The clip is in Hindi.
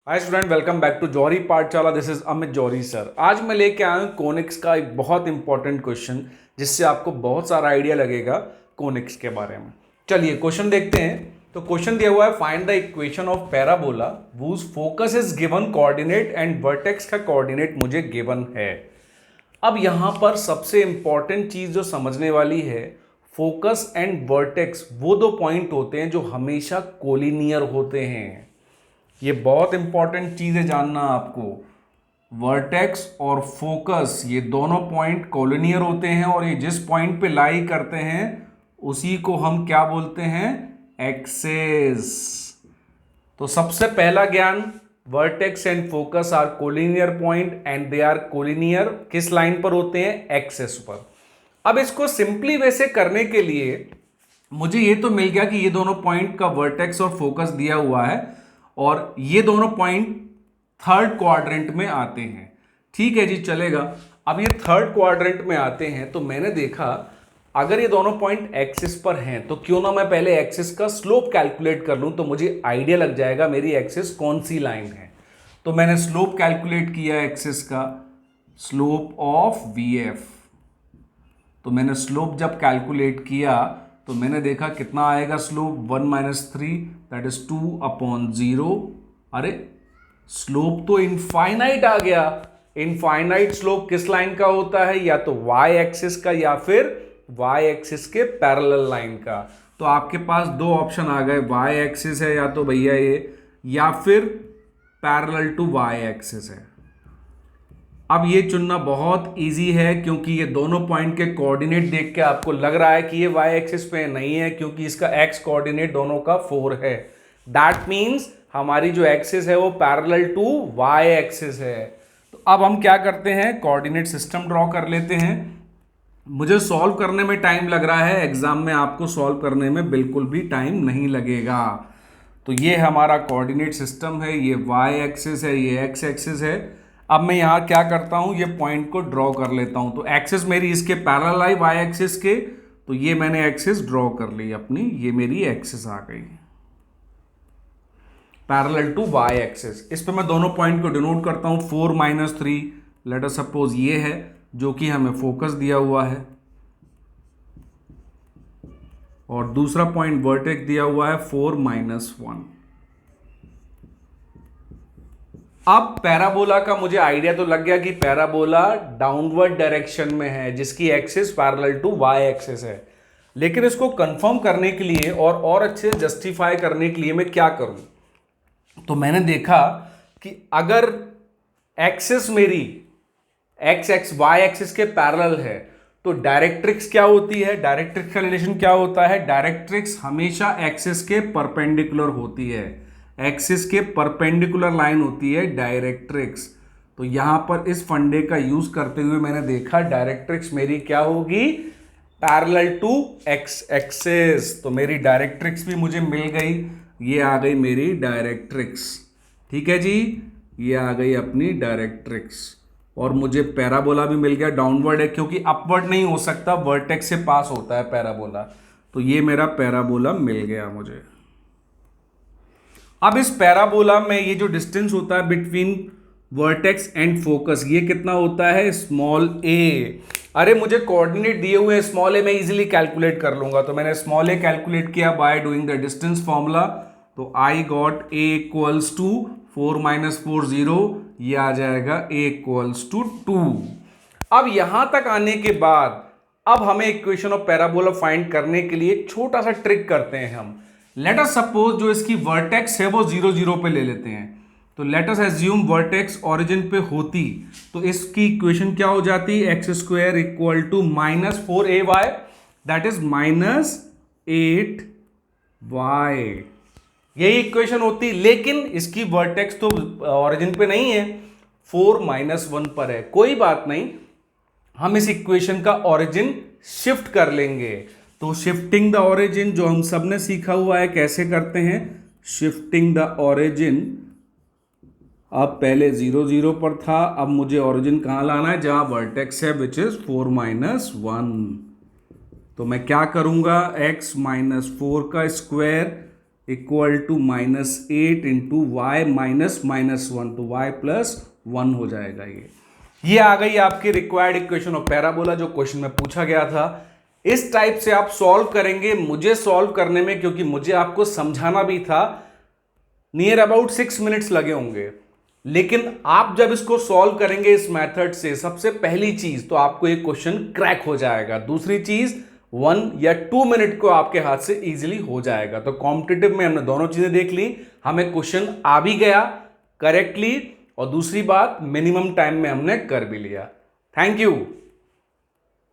Hi student, welcome back to Jauhari Pathshala. This is Amit Jauhari sir. आज मैं लेके आया हूँ कोनिक्स का एक बहुत इंपॉर्टेंट क्वेश्चन, जिससे आपको बहुत सारा आइडिया लगेगा कोनिक्स के बारे में। चलिए क्वेश्चन देखते हैं। तो क्वेश्चन दिया हुआ है, find the equation of parabola whose focus is given coordinate and vertex का कोऑर्डिनेट मुझे गिवन है। अब यहां पर सबसे इंपॉर्टेंट चीज जो समझने वाली है, फोकस एंड वर्टेक्स वो दो पॉइंट होते हैं जो हमेशा कोलिनियर होते हैं। ये बहुत इंपॉर्टेंट चीज है जानना आपको। वर्टेक्स और फोकस ये दोनों पॉइंट कोलिनियर होते हैं, और ये जिस पॉइंट पे लाई करते हैं उसी को हम क्या बोलते हैं? एक्सेस। तो सबसे पहला ज्ञान, vertex and focus are collinear point and they are collinear किस लाइन पर होते हैं? एक्सेस पर। अब इसको सिंपली वैसे करने के लिए मुझे ये तो मिल गया कि ये दोनों पॉइंट का वर्टेक्स और फोकस दिया हुआ है, और ये दोनों पॉइंट थर्ड क्वाड्रेंट में आते हैं। ठीक है जी, चलेगा। अब ये थर्ड क्वाड्रेंट में आते हैं तो मैंने देखा अगर ये दोनों पॉइंट एक्सिस पर हैं तो क्यों ना मैं पहले एक्सिस का स्लोप कैलकुलेट कर लूं, तो मुझे आइडिया लग जाएगा मेरी एक्सिस कौन सी लाइन है। तो मैंने स्लोप कैलकुलेट किया एक्सिस का, स्लोप ऑफ वी एफ। तो मैंने स्लोप जब कैलकुलेट किया तो मैंने देखा कितना आएगा स्लोप, 1 - 3 दैट इज 2/0। अरे स्लोप तो इनफाइनाइट आ गया। इनफाइनाइट स्लोप किस लाइन का होता है? या तो वाई एक्सिस का या फिर वाई एक्सिस के पैरेलल लाइन का। तो आपके पास दो ऑप्शन आ गए, वाई एक्सिस है या तो भैया ये, या फिर पैरेलल टू वाई एक्सिस है। अब ये चुनना बहुत इजी है, क्योंकि ये दोनों पॉइंट के कोऑर्डिनेट देख के आपको लग रहा है कि ये वाई एक्सिस पे नहीं है, क्योंकि इसका एक्स कोऑर्डिनेट दोनों का 4 है। दैट मीन्स हमारी जो एक्सिस है वो पैरेलल टू वाई एक्सिस है। तो अब हम क्या करते हैं, कोऑर्डिनेट सिस्टम ड्रॉ कर लेते हैं। मुझे सॉल्व करने में टाइम लग रहा है, एग्जाम में आपको सॉल्व करने में बिल्कुल भी टाइम नहीं लगेगा। तो ये हमारा कोऑर्डिनेट सिस्टम है, ये वाई एक्सिस है, ये एक्स एक्सिस है। अब मैं यहाँ क्या करता हूँ, ये पॉइंट को ड्रॉ कर लेता हूँ। तो एक्सिस मेरी इसके पैरेलल आई वाई एक्सिस के, तो ये मैंने एक्सिस ड्रॉ कर ली अपनी, ये मेरी एक्सिस आ गई पैरेलल टू वाई एक्सिस। इस पे मैं दोनों पॉइंट को डिनोट करता हूँ, 4 - 3 लेट अस सपोज ये है जो कि हमें फोकस दिया हुआ है, और दूसरा पॉइंट वर्टेक्स दिया हुआ है 4 - 1। अब पैराबोला का मुझे आइडिया तो लग गया कि पैराबोला डाउनवर्ड डायरेक्शन में है, जिसकी axis parallel to Y axis है। लेकिन इसको कंफर्म करने के लिए और अच्छे से जस्टिफाई करने के लिए मैं क्या करूं, तो मैंने देखा कि अगर एक्सिस मेरी एक्स एक्स वाई एक्सिस के पैरेलल है तो डायरेक्ट्रिक्स क्या होती है? डायरेक्ट्रिक्स का रिलेशन क्या होता है? डायरेक्ट्रिक्स हमेशा एक्सिस के परपेंडिकुलर होती है। एक्सिस के परपेंडिकुलर लाइन होती है डायरेक्ट्रिक्स। तो यहां पर इस फंडे का यूज करते हुए मैंने देखा डायरेक्ट्रिक्स मेरी क्या होगी? Parallel to X axis. तो मेरी डायरेक्ट्रिक्स भी मुझे मिल गई, ये आ गई मेरी डायरेक्ट्रिक्स। ठीक है जी, ये आ गई अपनी डायरेक्ट्रिक्स। और मुझे पैराबोला भी मिल गया, डाउनवर्ड है क्योंकि अपवर्ड नहीं हो सकता, वर्टेक्स से पास होता है पैराबोला। तो ये मेरा पैराबोला मिल गया मुझे। अब इस पैराबोला में ये जो डिस्टेंस होता है बिटवीन वर्टेक्स एंड फोकस, ये कितना होता है? स्मॉल ए। अरे मुझे कोऑर्डिनेट दिए हुए हैं स्मॉल ए, मैं इजीली कैलकुलेट कर लूंगा। तो मैंने स्मॉल ए कैलकुलेट किया by doing the distance formula. तो I got a equals to 4 - 4 0, ये आ जाएगा ए इक्वल्स टू 2। अब यहां तक आने के बाद अब हमें इक्वेशन ऑफ पैराबोला फाइंड करने के लिए एक छोटा सा ट्रिक करते हैं हम। लेट अस सपोज जो इसकी वर्टेक्स है वो 0 0 पे ले लेते हैं। तो let us assume vertex origin पे होती, तो इसकी इक्वेशन क्या हो जाती? x² equal to -4ay, that is -8y। यही इक्वेशन होती, लेकिन इसकी वर्टेक्स तो ओरिजिन पे नहीं है, 4 - 1 पर है। कोई बात नहीं, हम इस इक्वेशन का ओरिजिन शिफ्ट कर लेंगे। तो शिफ्टिंग द ओरिजिन जो हम सब ने सीखा हुआ है, कैसे करते हैं? Shifting the origin. अब पहले 0 0 पर था, अब मुझे ओरिजिन कहां लाना है? जहां वर्टेक्स है, विच इज 4 - 1। तो मैं क्या करूंगा? x - 4 का square equal to -8 into Y -1, तो y +1 हो जाएगा। ये आ गई आपकी रिक्वायर्ड इक्वेशन ऑफ पैराबोला, जो क्वेश्चन में पूछा गया था। इस टाइप से आप सॉल्व करेंगे। मुझे सॉल्व करने में, क्योंकि मुझे आपको समझाना भी था, नियर अबाउट 6 मिनट्स लगे होंगे, लेकिन आप जब इसको सॉल्व करेंगे इस मेथड से, सबसे पहली चीज तो आपको ये क्वेश्चन क्रैक हो जाएगा। दूसरी चीज 1 या 2 मिनट को आपके हाथ से इजीली हो जाएगा। तो कॉम्पिटिटिव में हमने दोनों चीजें देख ली, हमें क्वेश्चन आ भी गया करेक्टली, और दूसरी बात मिनिमम टाइम में हमने कर भी लिया। Thank you.